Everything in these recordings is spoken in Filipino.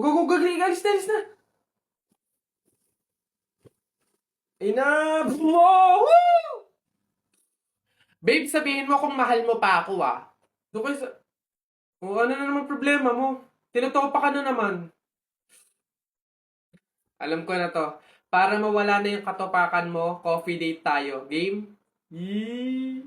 go, go, alis na, alis na. Enough! Wow! Woo! Babe, sabihin mo kung mahal mo pa ako, ah. Doon kayo sa... O, ano na naman problema mo? Tinutopa ka na naman. Alam ko na to. Para mawala na yung katopakan mo, coffee date tayo. Game? Yee!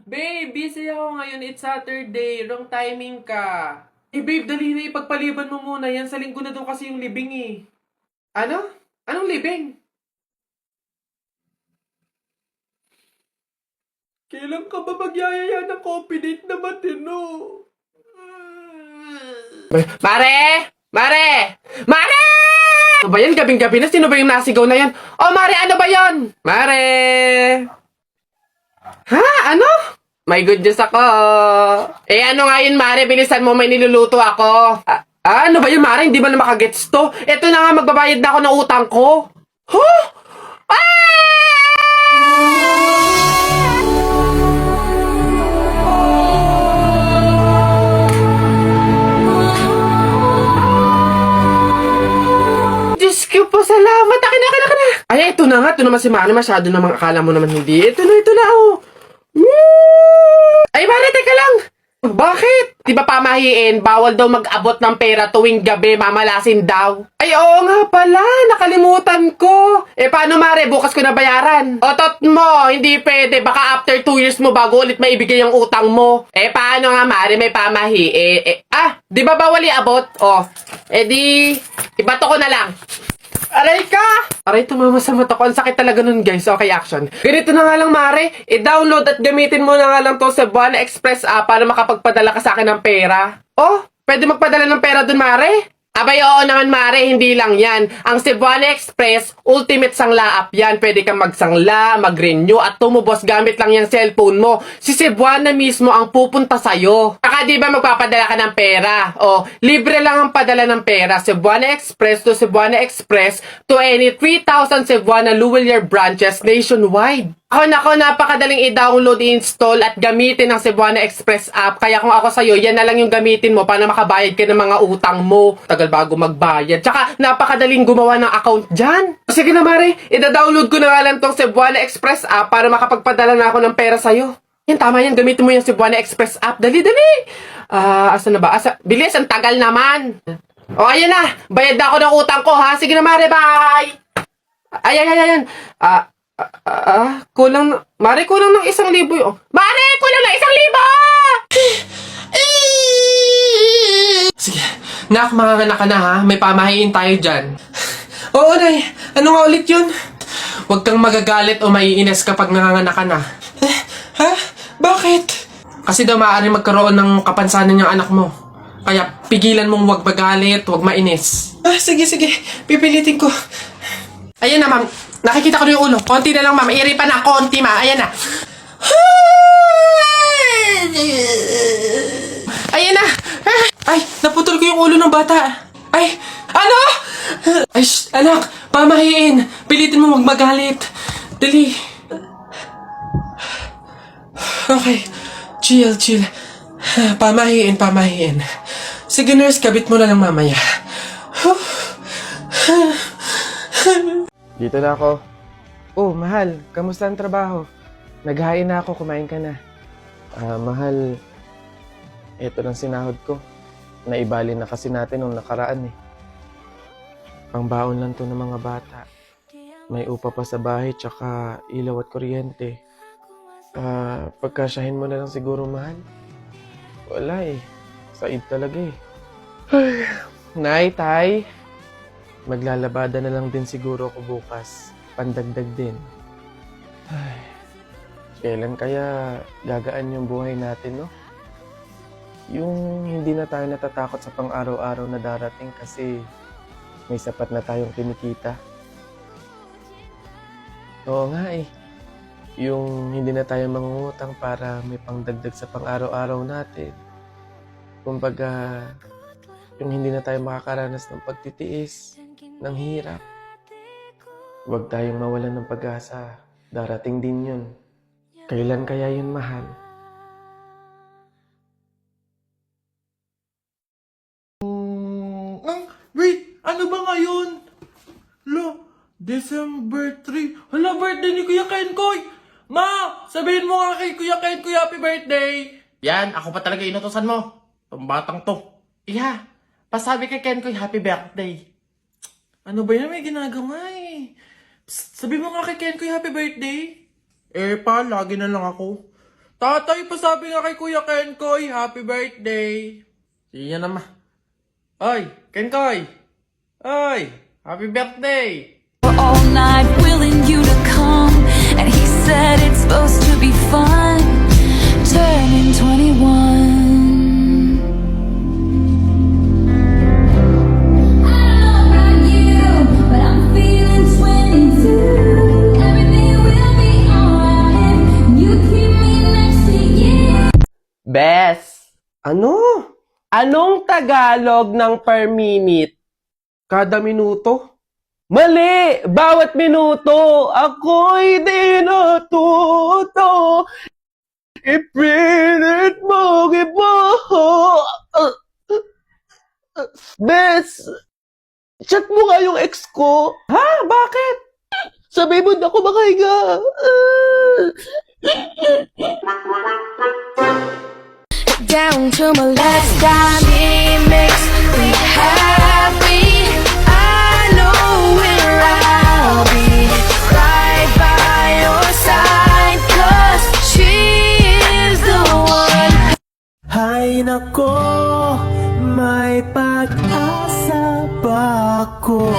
Babe, busy ako ngayon. It's Saturday. Wrong timing ka. Eh, babe, dali na ipagpaliban mo muna yan. Sa linggo na doon kasi yung libing eh. Ano? Anong libing? Kailan ka ba magyayaya ng coffee date na matino? Mare! Mare! Mare! Ano ba yan? Gabing-gabi na? Sino ba yung nasigaw na yan? Oh, Mare! Ano ba yan? Mare! Ha? Ano? May good news ako. Eh, ano nga yun, Mare? Bilisan mo, may niluluto ako. Ano ba yun, Mare? Hindi ba na makagets to? Ito na nga, magbabayad na ako ng utang ko. Huh? Ah! Diyos ko po, salamat. Akin na. Ay, ito na nga. Ito naman si Mare. Masyado namang akala mo naman hindi. Ito na, oh. Woo! Ay, Mare, teka lang. Bakit? Di ba pamahiin, bawal daw mag-abot ng pera tuwing gabi, mamalasin daw. Ay, oo nga pala. Nakalimutan ko. Eh, paano, Mare? Bukas ko na bayaran. Otot mo. Hindi pwede. Baka after 2 years mo bago ulit maibigay yung utang mo. Eh, paano nga, Mare? May pamahiin. Di ba bawal iabot? Oh. Eh, ibato ko na lang. Aray ka! Aray, tumama sa mata ko. Ang sakit talaga nun, guys. Okay, action. Ganito na nga lang, Mare. I-download at gamitin mo na nga lang to sa Cebuana Express app para makapagpadala ka sa akin ng pera. Oh, pwede magpadala ng pera dun, Mare? Abay, oo naman, Mare. Hindi lang yan. Ang Cebuana Express, ultimate sangla app yan. Pwede kang magsangla, mag-renew, at tumubos gamit lang yung cellphone mo. Si Cebuana mismo ang pupunta sa'yo. Saka di ba magpapadala ka ng pera? O, libre lang ang padala ng pera. Cebuana Express to Cebuana Express to any 3,000 Cebuana Luwilier branches nationwide. Nako, napakadaling i-download, i-install at gamitin ng Cebuana Express app. Kaya kung ako sa'yo, yan na lang yung gamitin mo para makabayad ka ng mga utang mo. Tagal bago magbayad. Tsaka, napakadaling gumawa ng account dyan. Sige na, Mare. I-download ko na nga lang tong Cebuana Express app para makapagpadala na ako ng pera sa'yo. Yan, tama yan. Gamitin mo yung Cebuana Express app. Dali. Asa na ba? Bilis, ang tagal naman. O, ayan na. Bayad na ako ng utang ko, ha? Sige na, Mare. Bye! Ayan. Kulang na. Mare, kulang ng 1,000 yun. Mare, kulang ng 1,000! Sige. Nak, manganganak ka na, ha? May pamahiin tayo dyan. Oo, Nay. Ano nga ulit yun? Huwag kang magagalit o maiinis kapag nanganganak ka na. Ha? Bakit? Kasi daw maaari magkaroon ng kapansanan yung anak mo. Kaya pigilan mong huwag magalit, huwag mainis. Sige. Pipilitin ko. Ayan na, ma'am. Nakikita ko na yung ulo. Konti na lang, ma'am. Iripa na. Konti, ma. Ayan na. Ayan na. Ay, naputol ko yung ulo ng bata. Ay, ano? Ay, anak. Pamahiin. Pilitin mo huwag magalit. Dali. Okay. Chill. Pamahiin. Sige, nurse. Kabit mo na lang mamaya. Dito na ako. Oh, mahal. Kamusta ang trabaho? Naghain na ako. Kumain ka na. Mahal. Ito lang sinahod ko. Naibali na kasi natin nung nakaraan eh. Pangbaon lang to ng mga bata. May upa pa sa bahay tsaka ilaw at kuryente. Pagkasyahin mo na lang siguro, mahal. Wala eh. Said talaga eh. Nay, tay. Maglalabada na lang din siguro ako bukas. Pandagdag din. Ay, kailan kaya gagaan yung buhay natin, no? Yung hindi na tayo natatakot sa pang-araw-araw na darating kasi may sapat na tayong kinikita. Oo nga eh. Yung hindi na tayo mangungutang para may pangdagdag sa pang-araw-araw natin. Kumbaga, yung hindi na tayo makakaranas ng pagtitiis, ng hirap. Huwag tayong mawalan ng pag-asa. Darating din yun. Kailan kaya yun, mahal? yun? Lo, December 3. Hala, birthday ni Kuya Kenkoy. Ma, sabihin mo nga kay Kuya Kenkoy happy birthday. Yan, ako pa talaga inutosan mo. Itong batang to. Iya, pasabi kay Kenkoy happy birthday. Ano ba yan? May ginagawa eh. Psst, sabihin mo nga kay Kenkoy happy birthday. Eh pa, lagi na lang ako. Tatay, pasabi nga kay Kuya Kenkoy happy birthday. Sige naman. Ay, Kenkoy. Ay, happy birthday. All night willing you to come, and he said it's supposed to be fun, turning 21. I don't know about you, but I'm feeling 22. Everything will be alright if you keep me next to you. Bes, ano? Anong Tagalog ng per minute? Kada minuto? Mali! Bawat minuto, ako'y di natuto. Ipilit mo, iba. Bes, chat mo nga yung ex ko. Ha? Bakit? Sabi mo na ako makahiga. Down to my last dime mix. We happy. I know where I'll be, right by your side, 'cause she is the one. Hay nako, may pag-asa ba ako?